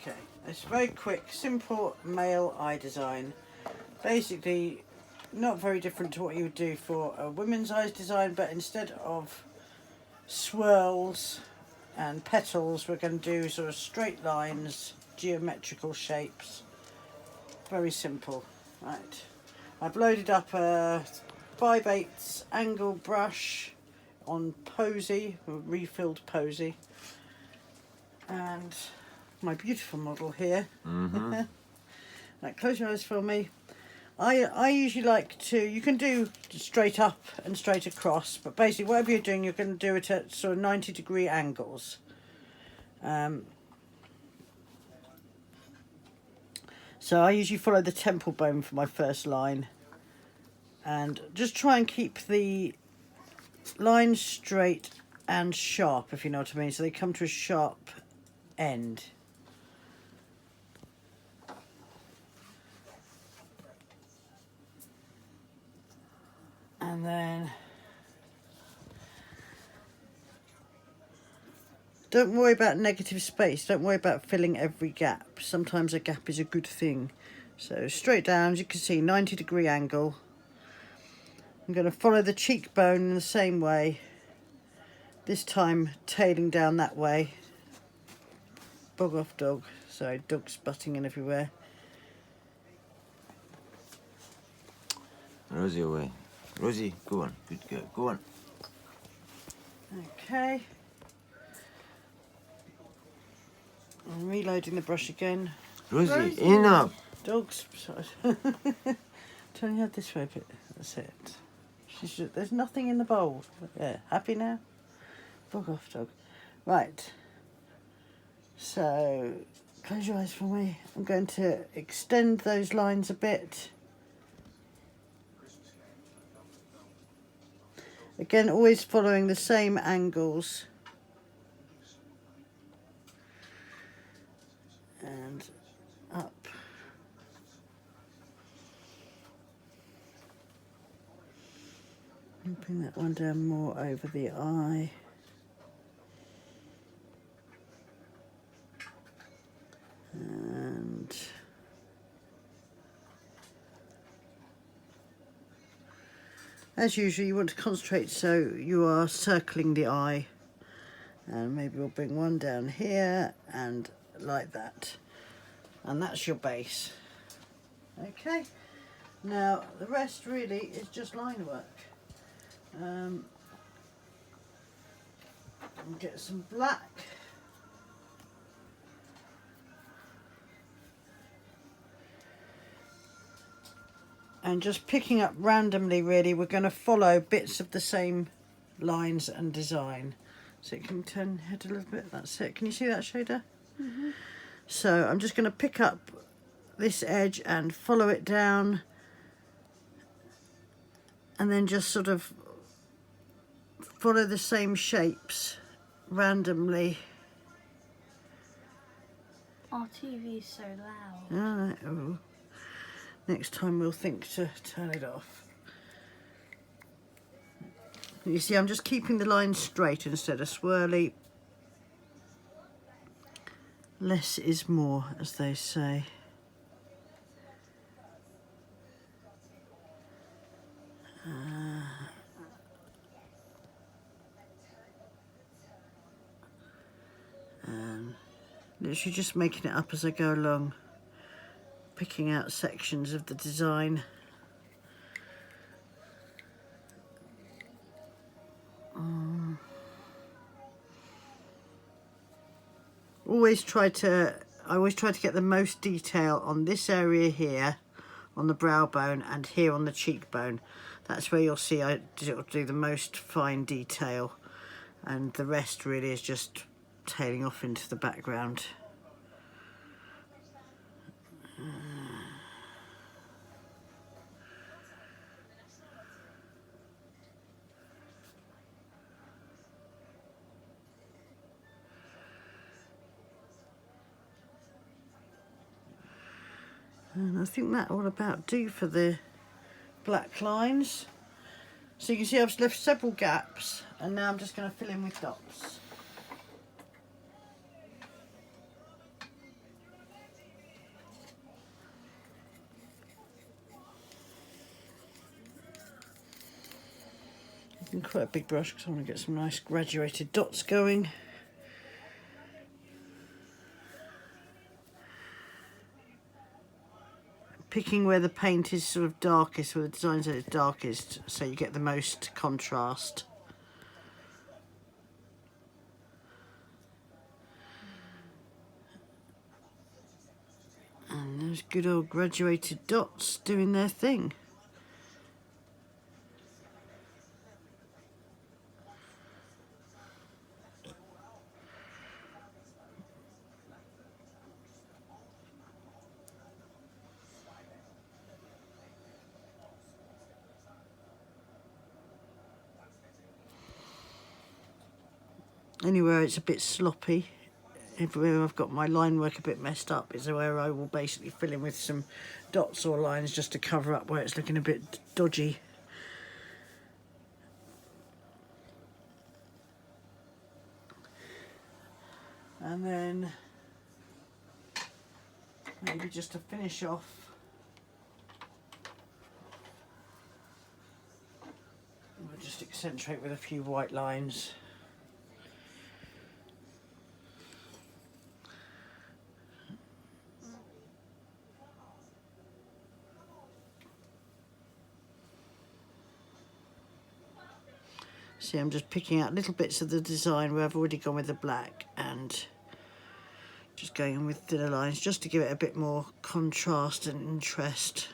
Okay, it's a very quick, simple male eye design. Basically, not very different to what you would do for a women's eyes design, but instead of swirls and petals, we're going to do sort of straight lines, geometrical shapes. Very simple. Right, I've loaded up a 5/8 angle brush on Posie, a refilled Posie, and my beautiful model here. Right, close your eyes for me. I usually like to, you can do straight up and straight across, but basically whatever you're doing, you're going to do it at sort of 90-degree angles. So I usually follow the temple bone for my first line, and just try and keep the lines straight and sharp, if you know what I mean, so they come to a sharp end. And then don't worry about negative space, don't worry about filling every gap. Sometimes a gap is a good thing. So straight down, as you can see, 90-degree angle. I'm going to follow the cheekbone in the same way, this time tailing down that way. Bug off dog, sorry, dog's butting in everywhere. Rosie away. Rosie, go on, good girl, go on. Okay. I'm reloading the brush again. Rosie, enough! Dogs, sorry. Turn your head this way a bit, that's it. There's nothing in the bowl. Yeah, happy now? Bug off dog. Right. So, close your eyes for me. I'm going to extend those lines a bit. Again, always following the same angles. And up. And bring that one down more over the eye. And as usual, you want to concentrate so you are circling the eye. And maybe we'll bring one down here and like that. And that's your base. Okay. Now, the rest really is just line work. And get some black. And just picking up randomly, really, we're going to follow bits of the same lines and design. So you can turn your head a little bit, that's it. Can you see that shader? Mm-hmm. So I'm just going to pick up this edge and follow it down. And then just sort of follow the same shapes randomly. Our TV is so loud. Alright, oh. Next time we'll think to turn it off. You see, I'm just keeping the line straight instead of swirly. Less is more, as they say. Literally just making it up as I go along, picking out sections of the design. I always try to get the most detail on this area here, on the brow bone, and here on the cheekbone. That's where you'll see I do the most fine detail, and the rest really is just tailing off into the background. And I think that will about do for the black lines. So you can see I've left several gaps, and now I'm just going to fill in with dots. And quite a big brush because I want to get some nice graduated dots going. Picking where the paint is sort of darkest, where the design's at its darkest, so you get the most contrast. And those good old graduated dots doing their thing. Anywhere it's a bit sloppy, everywhere I've got my line work a bit messed up, is where I will basically fill in with some dots or lines just to cover up where it's looking a bit dodgy. And then maybe just to finish off, we'll just accentuate with a few white lines. See, I'm just picking out little bits of the design where I've already gone with the black and just going in with thinner lines just to give it a bit more contrast and interest.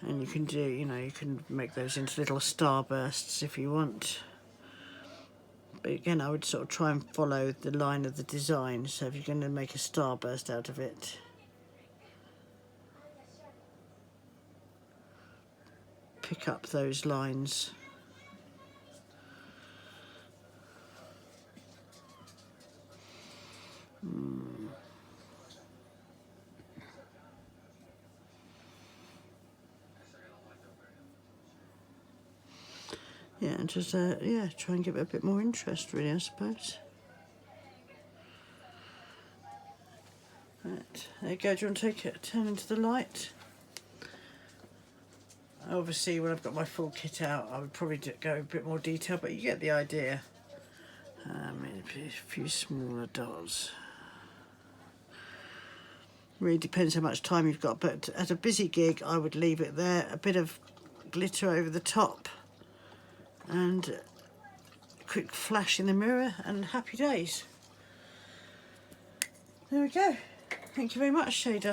And you can do, you know, you can make those into little starbursts if you want. But again, I would sort of try and follow the line of the design. So if you're going to make a starburst out of it, pick up those lines. Yeah, and just yeah, try and give it a bit more interest, really, I suppose. Right, there you go. Do you want to take it, turn into the light? Obviously, when I've got my full kit out, I would probably go a bit more detail, but you get the idea. Maybe a few smaller dots. Really depends how much time you've got, but at a busy gig, I would leave it there. A bit of glitter over the top, and a quick flash in the mirror, and happy days. There we go. Thank you very much, Shader.